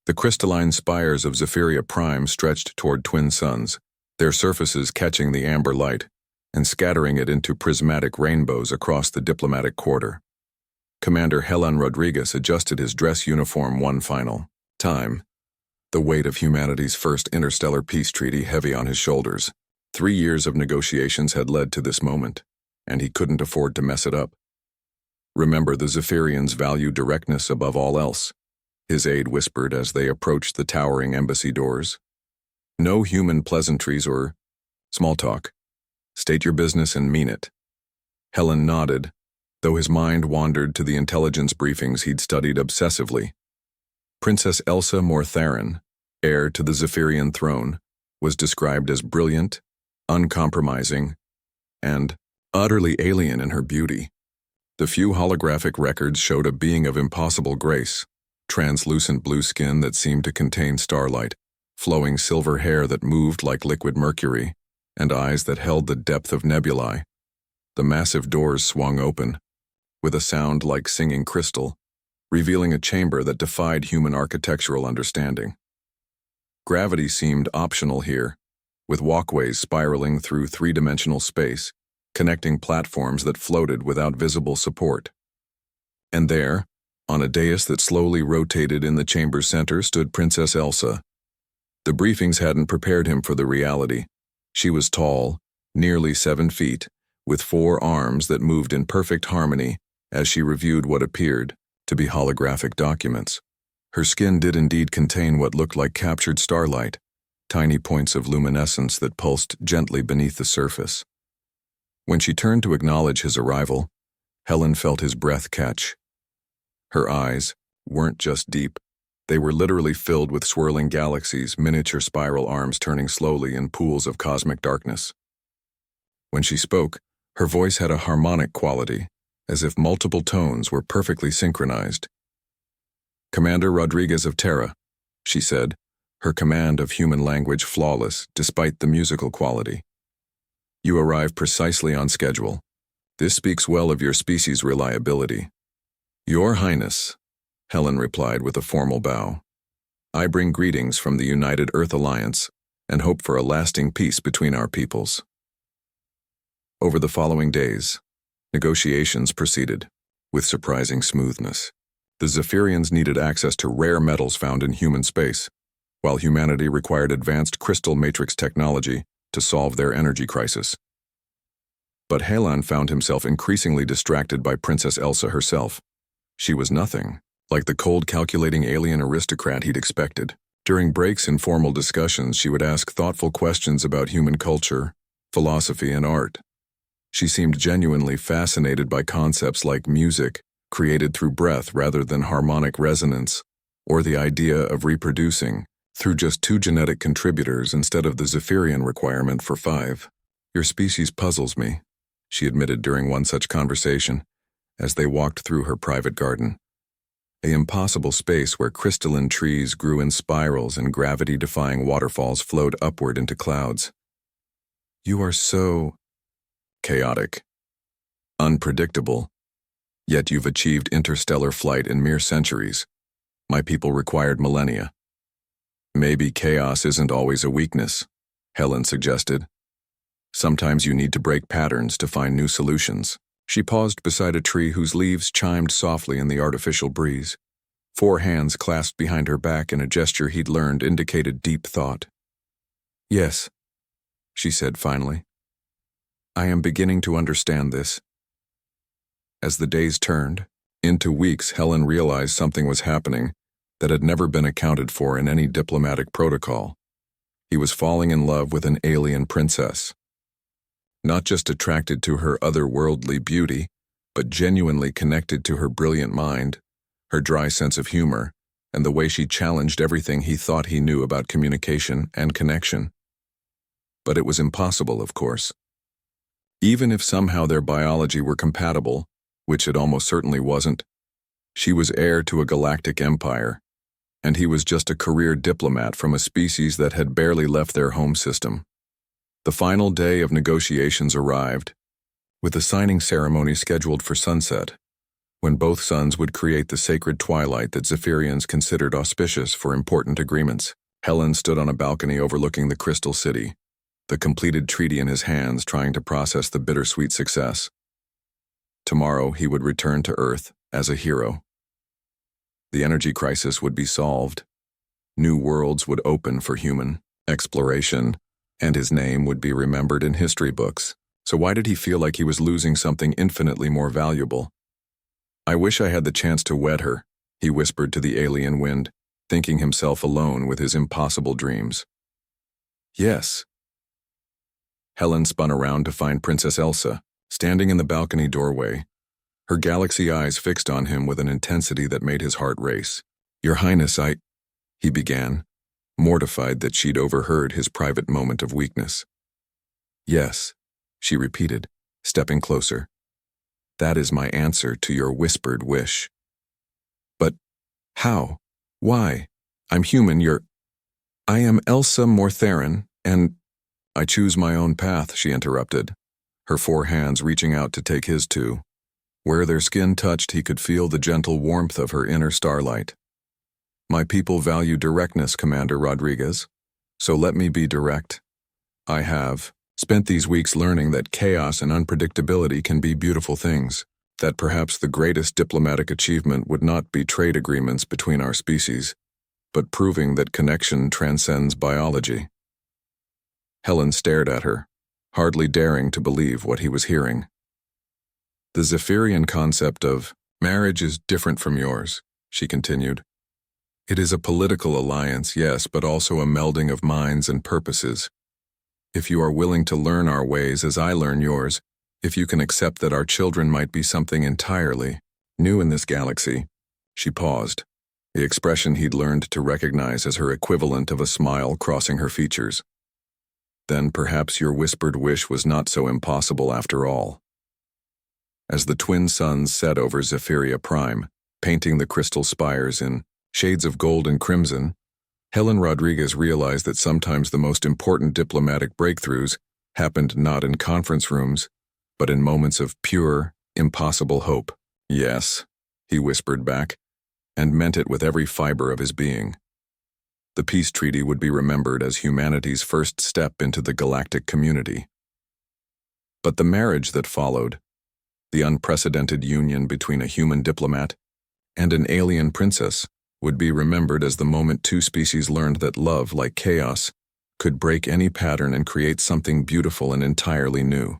The crystalline spires of Zephyria Prime stretched toward twin suns, their surfaces catching the amber light and scattering it into prismatic rainbows across the diplomatic quarter. Commander Helen Rodriguez adjusted his dress uniform one final time, the weight of humanity's first interstellar peace treaty heavy on his shoulders. 3 years of negotiations had led to this moment, and he couldn't afford to mess it up. Remember, the Zephyrians value directness above all else, his aide whispered as they approached the towering embassy doors. No human pleasantries or small talk. State your business and mean it. Helen nodded, though his mind wandered to the intelligence briefings he'd studied obsessively. Princess Elsa Mortharin, heir to the Zephyrian throne, was described as brilliant, uncompromising, and utterly alien in her beauty. The few holographic records showed a being of impossible grace, translucent blue skin that seemed to contain starlight, flowing silver hair that moved like liquid mercury, and eyes that held the depth of nebulae. The massive doors swung open, with a sound like singing crystal, revealing a chamber that defied human architectural understanding. Gravity seemed optional here, with walkways spiraling through three-dimensional space, connecting platforms that floated without visible support. And there, on a dais that slowly rotated in the chamber's center, stood Princess Elsa. The briefings hadn't prepared him for the reality. She was tall, nearly 7 feet, with 4 arms that moved in perfect harmony as she reviewed what appeared to be holographic documents. Her skin did indeed contain what looked like captured starlight, tiny points of luminescence that pulsed gently beneath the surface. When she turned to acknowledge his arrival, Helen felt his breath catch. Her eyes weren't just deep. They were literally filled with swirling galaxies, miniature spiral arms turning slowly in pools of cosmic darkness. When she spoke, her voice had a harmonic quality, as if multiple tones were perfectly synchronized. "Commander Rodriguez of Terra," she said, her command of human language flawless despite the musical quality. "You arrive precisely on schedule. This speaks well of your species' reliability." "Your Highness," Helen replied with a formal bow. "I bring greetings from the United Earth Alliance and hope for a lasting peace between our peoples." Over the following days, negotiations proceeded with surprising smoothness. The Zephyrians needed access to rare metals found in human space, while humanity required advanced crystal matrix technology to solve their energy crisis. But Helen found himself increasingly distracted by Princess Elsa herself. She was nothing like the cold, calculating alien aristocrat he'd expected. During breaks in formal discussions, she would ask thoughtful questions about human culture, philosophy, and art. She seemed genuinely fascinated by concepts like music, created through breath rather than harmonic resonance, or the idea of reproducing through just 2 genetic contributors instead of the Zephyrian requirement for 5. "Your species puzzles me," she admitted during one such conversation, as they walked through her private garden. A impossible space where crystalline trees grew in spirals and gravity-defying waterfalls flowed upward into clouds. "You are so chaotic, unpredictable, yet you've achieved interstellar flight in mere centuries. My people required millennia." "Maybe chaos isn't always a weakness," Helen suggested. "Sometimes you need to break patterns to find new solutions." She paused beside a tree whose leaves chimed softly in the artificial breeze. 4 hands clasped behind her back in a gesture he'd learned indicated deep thought. "Yes," she said finally. "I am beginning to understand this." As the days turned into weeks, Helen realized something was happening that had never been accounted for in any diplomatic protocol. He was falling in love with an alien princess. Not just attracted to her otherworldly beauty, but genuinely connected to her brilliant mind, her dry sense of humor, and the way she challenged everything he thought he knew about communication and connection. But it was impossible, of course. Even if somehow their biology were compatible, which it almost certainly wasn't, she was heir to a galactic empire, and he was just a career diplomat from a species that had barely left their home system. The final day of negotiations arrived, with the signing ceremony scheduled for sunset, when both suns would create the sacred twilight that Zephyrians considered auspicious for important agreements. Helen stood on a balcony overlooking the Crystal City, the completed treaty in his hands, trying to process the bittersweet success. Tomorrow he would return to Earth as a hero. The energy crisis would be solved. New worlds would open for human exploration, and his name would be remembered in history books. So why did he feel like he was losing something infinitely more valuable? "I wish I had the chance to wed her," he whispered to the alien wind, thinking himself alone with his impossible dreams. "Yes." Helen spun around to find Princess Elsa, standing in the balcony doorway, her galaxy eyes fixed on him with an intensity that made his heart race. "Your Highness, he began, mortified that she'd overheard his private moment of weakness. "Yes," she repeated, stepping closer. "That is my answer to your whispered wish." "But how? Why? I'm human, I am Elsa Mortherin, and—" "I choose my own path," she interrupted, her 4 hands reaching out to take his 2. Where their skin touched, he could feel the gentle warmth of her inner starlight. "My people value directness, Commander Rodriguez, so let me be direct. I have spent these weeks learning that chaos and unpredictability can be beautiful things, that perhaps the greatest diplomatic achievement would not be trade agreements between our species, but proving that connection transcends biology." Helen stared at her, hardly daring to believe what he was hearing. "The Zephyrian concept of marriage is different from yours," she continued. "It is a political alliance, yes, but also a melding of minds and purposes. If you are willing to learn our ways as I learn yours, if you can accept that our children might be something entirely new in this galaxy." She paused, the expression he'd learned to recognize as her equivalent of a smile crossing her features. "Then perhaps your whispered wish was not so impossible after all." As the twin suns set over Zephyria Prime, painting the crystal spires in shades of gold and crimson, Helen Rodriguez realized that sometimes the most important diplomatic breakthroughs happened not in conference rooms, but in moments of pure, impossible hope. "Yes," he whispered back, and meant it with every fiber of his being. The peace treaty would be remembered as humanity's first step into the galactic community. But the marriage that followed, the unprecedented union between a human diplomat and an alien princess, would be remembered as the moment 2 species learned that love, like chaos, could break any pattern and create something beautiful and entirely new.